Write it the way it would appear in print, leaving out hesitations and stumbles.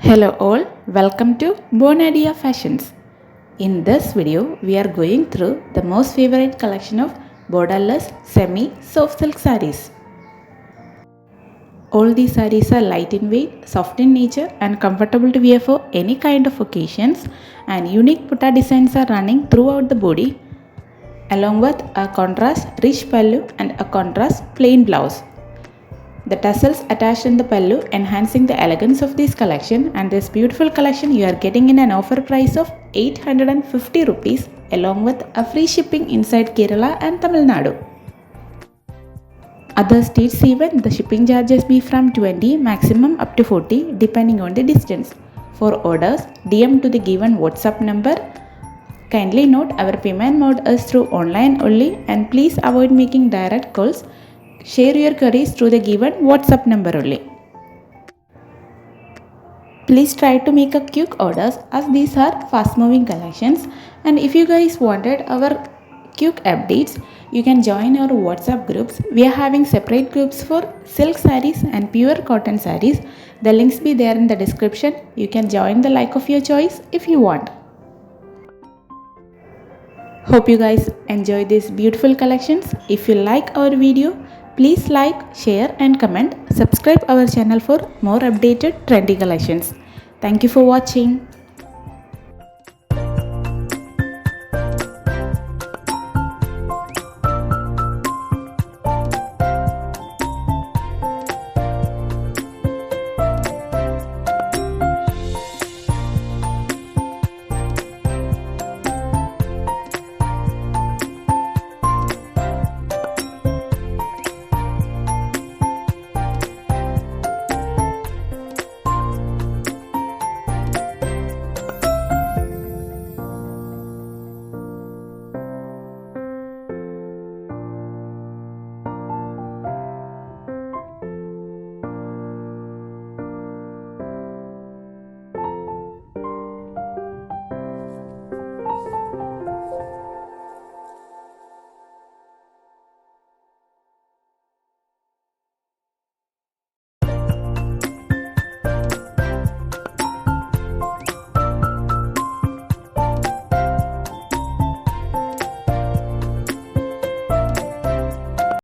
Hello all, welcome to Bonadeafashions. In this video, we are going through the most favorite collection of borderless semi-soft silk sarees. All these sarees are light in weight, soft in nature and comfortable to wear for any kind of occasions, and unique putta designs are running throughout the body along with a contrast rich pallu and a contrast plain blouse. The tassels attached in the pallu enhancing the elegance of this collection, and this beautiful collection you are getting in an offer price of 850 rupees along with a free shipping inside Kerala and Tamil Nadu. Other states even the shipping charges be from 20 maximum up to 40 depending on the distance. For orders, DM to the given WhatsApp number. Kindly note our payment mode is through online only, and please avoid making direct calls. Share your queries through the given WhatsApp number only. Please try to make a quick orders as these are fast moving collections, and if you guys wanted our quick updates, you can join our WhatsApp groups. We are having separate groups for silk sarees and pure cotton sarees. The links be there in the description. You can join the like of your choice if you want. Hope you guys enjoy these beautiful collections. If you like our video, please like, share and comment. Subscribe our channel for more updated trendy collections. Thank you for watching.